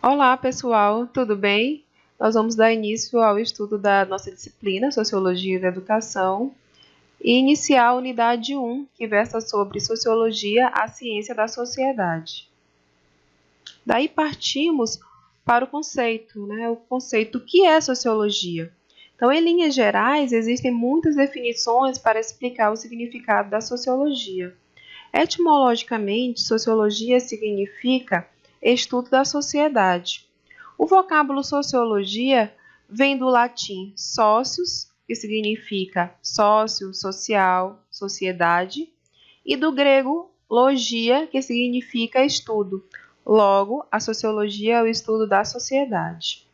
Olá, pessoal, tudo bem? Nós vamos dar início ao estudo da nossa disciplina Sociologia da Educação e iniciar a unidade 1, que versa sobre Sociologia, a ciência da sociedade. Daí partimos para o conceito, o conceito que é sociologia. Então, em linhas gerais, existem muitas definições para explicar o significado da sociologia. Etimologicamente, sociologia significa estudo da sociedade. O vocábulo sociologia vem do latim socius, que significa sócio, social, sociedade, e do grego logia, que significa estudo. Logo, a sociologia é o estudo da sociedade.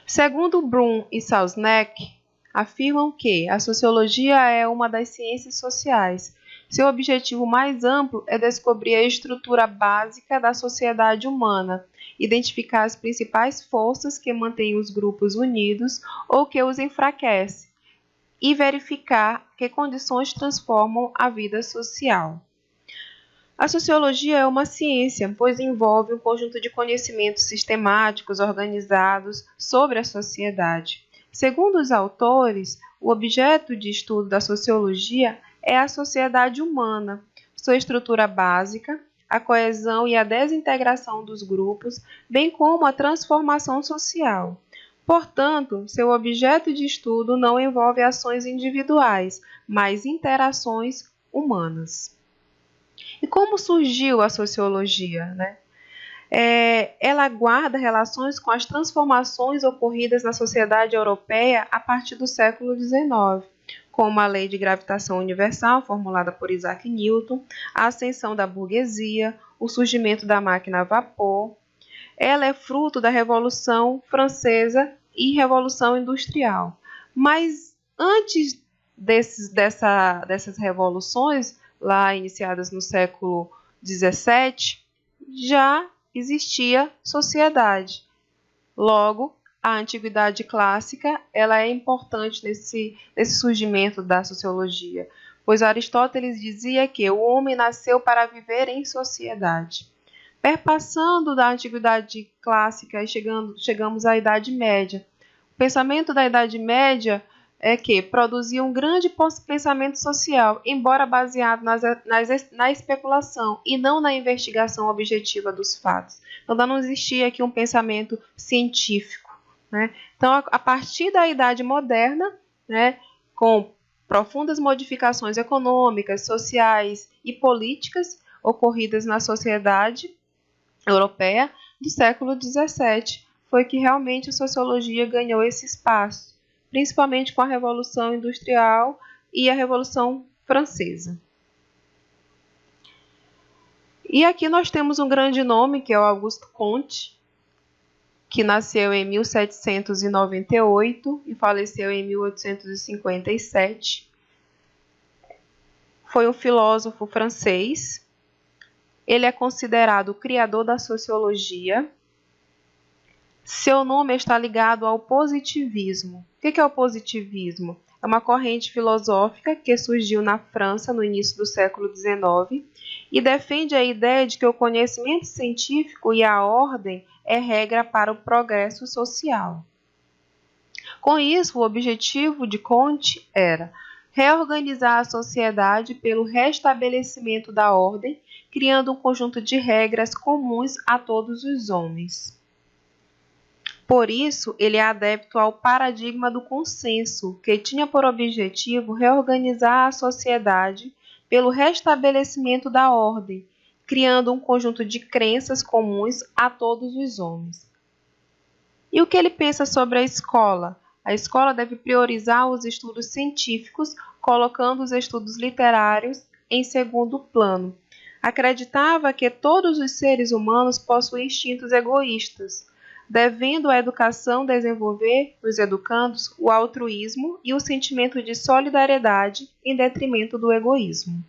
Segundo Bloom e Salzneck, afirmam que a sociologia é uma das ciências sociais. Seu objetivo mais amplo é descobrir a estrutura básica da sociedade humana, identificar as principais forças que mantêm os grupos unidos ou que os enfraquecem, e verificar que condições transformam a vida social. A sociologia é uma ciência, pois envolve um conjunto de conhecimentos sistemáticos organizados sobre a sociedade. Segundo os autores, o objeto de estudo da sociologia é a sociedade humana, sua estrutura básica, a coesão e a desintegração dos grupos, bem como a transformação social. Portanto, seu objeto de estudo não envolve ações individuais, mas interações humanas. E como surgiu a sociologia, ela guarda relações com as transformações ocorridas na sociedade europeia a partir do século XIX, como a lei de gravitação universal, formulada por Isaac Newton, a ascensão da burguesia, o surgimento da máquina a vapor. Ela é fruto da Revolução Francesa e Revolução Industrial. Mas antes dessas revoluções, lá iniciadas no século XVII, já existia sociedade. Logo, a antiguidade clássica ela é importante nesse surgimento da sociologia, pois Aristóteles dizia que o homem nasceu para viver em sociedade. Perpassando da antiguidade clássica e chegamos à Idade Média. O pensamento da Idade Média é que produzia um grande pensamento social, embora baseado na especulação e não na investigação objetiva dos fatos. Então, não existia aqui um pensamento científico. Então, a partir da Idade Moderna, com profundas modificações econômicas, sociais e políticas ocorridas na sociedade europeia do século XVII, foi que realmente a sociologia ganhou esse espaço, principalmente com a Revolução Industrial e a Revolução Francesa. E aqui nós temos um grande nome, que é o Auguste Comte, que nasceu em 1798 e faleceu em 1857. Foi um filósofo francês. Ele é considerado o criador da sociologia. Seu nome está ligado ao positivismo. O que é o positivismo? É uma corrente filosófica que surgiu na França no início do século XIX e defende a ideia de que o conhecimento científico e a ordem é regra para o progresso social. Com isso, o objetivo de Comte era reorganizar a sociedade pelo restabelecimento da ordem, criando um conjunto de regras comuns a todos os homens. Por isso, ele é adepto ao paradigma do consenso, que tinha por objetivo reorganizar a sociedade pelo restabelecimento da ordem, criando um conjunto de crenças comuns a todos os homens. E o que ele pensa sobre a escola? A escola deve priorizar os estudos científicos, colocando os estudos literários em segundo plano. Acreditava que todos os seres humanos possuem instintos egoístas, devendo a educação desenvolver nos educandos o altruísmo e o sentimento de solidariedade em detrimento do egoísmo.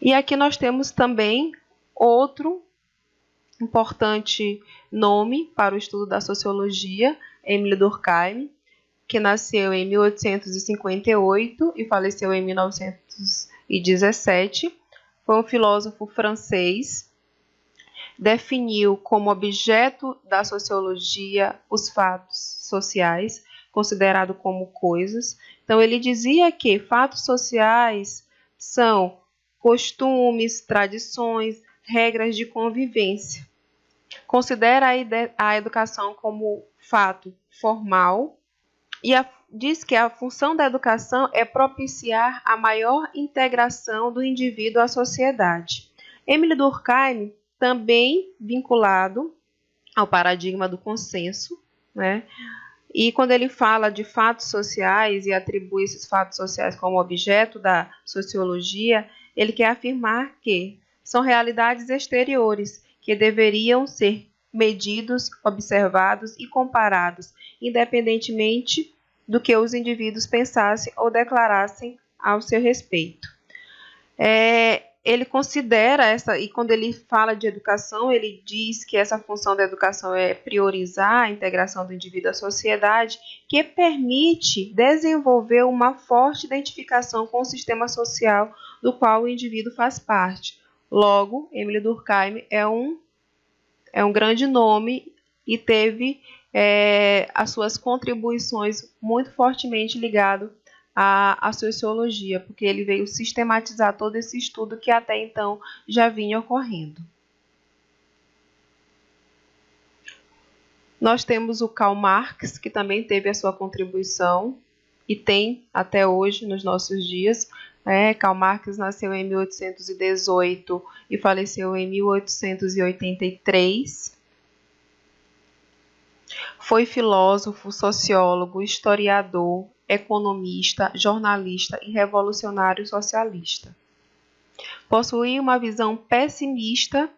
E aqui nós temos também outro importante nome para o estudo da sociologia, Émile Durkheim, que nasceu em 1858 e faleceu em 1917. Foi um filósofo francês. definiu como objeto da sociologia os fatos sociais, considerado como coisas. Então, ele dizia que fatos sociais são costumes, tradições, regras de convivência. Considera a educação como fato formal e diz que a função da educação é propiciar a maior integração do indivíduo à sociedade. Emile Durkheim, também vinculado ao paradigma do consenso, né? E quando ele fala de fatos sociais e atribui esses fatos sociais como objeto da sociologia, ele quer afirmar que são realidades exteriores que deveriam ser medidos, observados e comparados, independentemente do que os indivíduos pensassem ou declarassem ao seu respeito. Ele considera e quando ele fala de educação, ele diz que essa função da educação é priorizar a integração do indivíduo à sociedade, que permite desenvolver uma forte identificação com o sistema social do qual o indivíduo faz parte. Logo, Emile Durkheim é um grande nome e teve as suas contribuições muito fortemente ligado à sociologia, porque ele veio sistematizar todo esse estudo que até então já vinha ocorrendo. Nós temos o Karl Marx, que também teve a sua contribuição e tem até hoje nos nossos dias. Karl Marx nasceu em 1818 e faleceu em 1883. Foi filósofo, sociólogo, historiador, economista, jornalista e revolucionário socialista. Possuía uma visão pessimista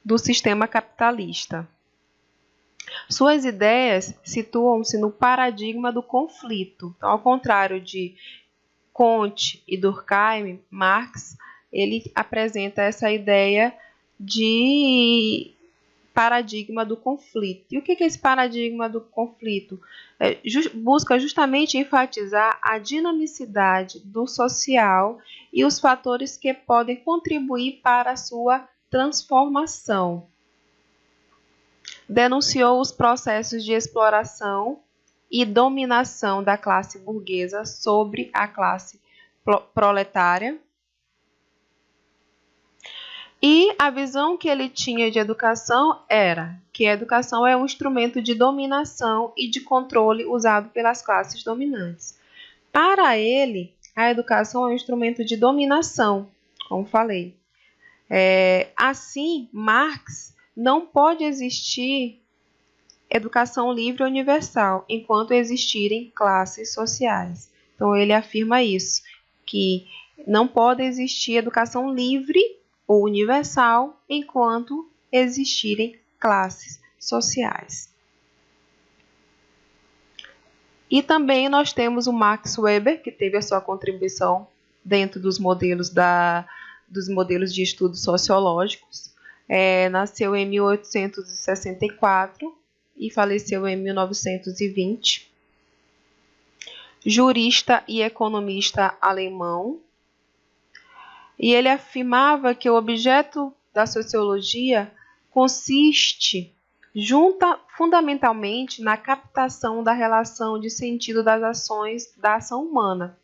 do sistema capitalista. Suas ideias situam-se no paradigma do conflito. Então, ao contrário de Comte e Durkheim, Marx, ele apresenta essa ideia de paradigma do conflito. E o que é esse paradigma do conflito? Busca justamente enfatizar a dinamicidade do social e os fatores que podem contribuir para a sua transformação. Denunciou os processos de exploração e dominação da classe burguesa sobre a classe proletária. E a visão que ele tinha de educação era que a educação é um instrumento de dominação e de controle usado pelas classes dominantes. Para ele, a educação é um instrumento de dominação, como falei. Assim, Marx não pode existir educação livre e universal enquanto existirem classes sociais. Então, ele afirma isso, que não pode existir educação livre ou universal enquanto existirem classes sociais. E também nós temos o Max Weber, que teve a sua contribuição dentro dos modelos de estudos sociológicos. Nasceu em 1864 e faleceu em 1920. Jurista e economista alemão. E ele afirmava que o objeto da sociologia consiste fundamentalmente na captação da relação de sentido das ações da ação humana.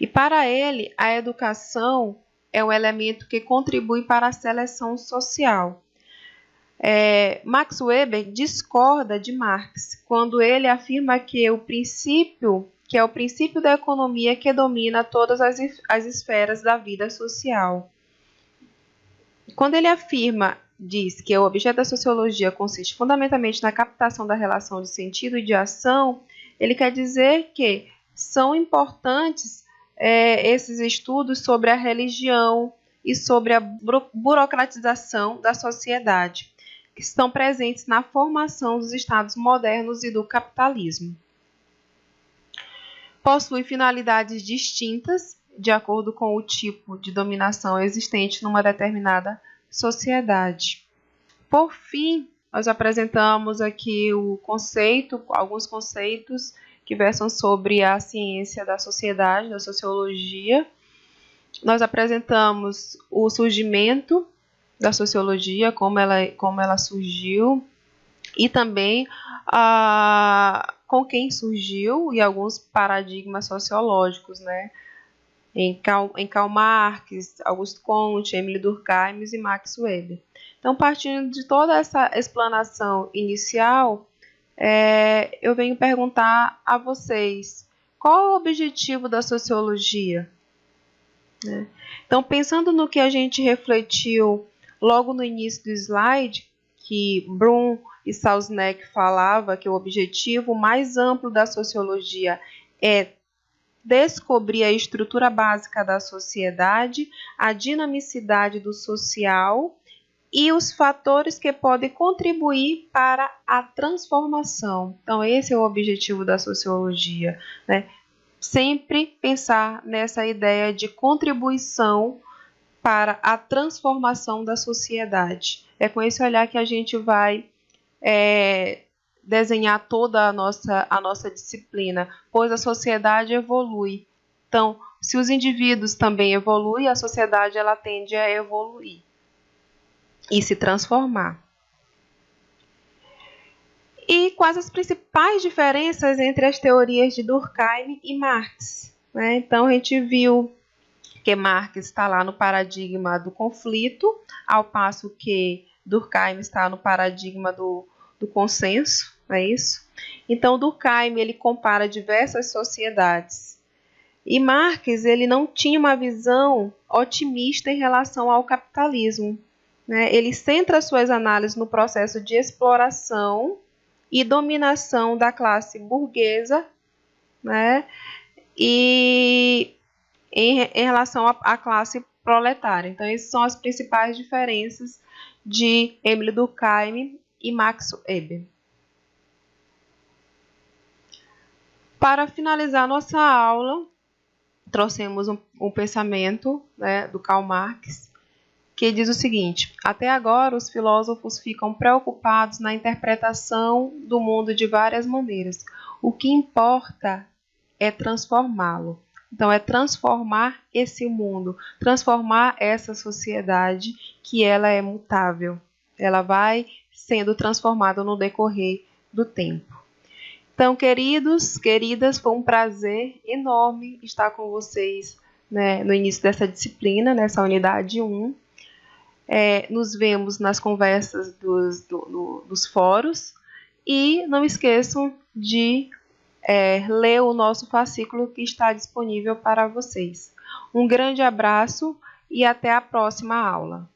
E para ele, a educação é um elemento que contribui para a seleção social. Max Weber discorda de Marx quando ele afirma que é o princípio da economia que domina todas as esferas da vida social. Quando ele diz que o objeto da sociologia consiste fundamentalmente na captação da relação de sentido e de ação, ele quer dizer que são importantes esses estudos sobre a religião e sobre a burocratização da sociedade, que estão presentes na formação dos estados modernos e do capitalismo. Possui finalidades distintas de acordo com o tipo de dominação existente numa determinada sociedade. Por fim, nós apresentamos aqui alguns conceitos que versam sobre a ciência da sociedade, da sociologia. Nós apresentamos o surgimento da sociologia, como ela surgiu, e também com quem surgiu e alguns paradigmas sociológicos, né? Em Karl Marx, Auguste Comte, Emile Durkheim e Max Weber. Então, partindo de toda essa explanação inicial, eu venho perguntar a vocês, qual é o objetivo da sociologia? Então, pensando no que a gente refletiu logo no início do slide, que Brum e Salzneck falava que o objetivo mais amplo da sociologia é descobrir a estrutura básica da sociedade, a dinamicidade do social e os fatores que podem contribuir para a transformação. Então, esse é o objetivo da sociologia, né? Sempre pensar nessa ideia de contribuição para a transformação da sociedade. É com esse olhar que a gente vai desenhar toda a nossa disciplina, pois a sociedade evolui. Então, se os indivíduos também evoluem, a sociedade ela tende a evoluir e se transformar. E quais as principais diferenças entre as teorias de Durkheim e Marx? Né? Então, a gente viu que Marx está lá no paradigma do conflito, ao passo que Durkheim está no paradigma do consenso, não é isso? Então, Durkheim ele compara diversas sociedades. E Marx ele não tinha uma visão otimista em relação ao capitalismo. Né? Ele centra suas análises no processo de exploração e dominação da classe burguesa, né? E em relação à classe proletária. Então, essas são as principais diferenças de Emile Durkheim e Max Weber. Para finalizar nossa aula, trouxemos um pensamento, né, do Karl Marx, que diz o seguinte: até agora os filósofos ficam preocupados na interpretação do mundo de várias maneiras. O que importa é transformá-lo. Então, é transformar esse mundo, transformar essa sociedade que ela é mutável. Ela vai sendo transformada no decorrer do tempo. Então, queridos, queridas, foi um prazer enorme estar com vocês, né, no início dessa disciplina, nessa unidade 1. Nos vemos nas conversas dos fóruns e não esqueçam de ler o nosso fascículo que está disponível para vocês. Um grande abraço e até a próxima aula.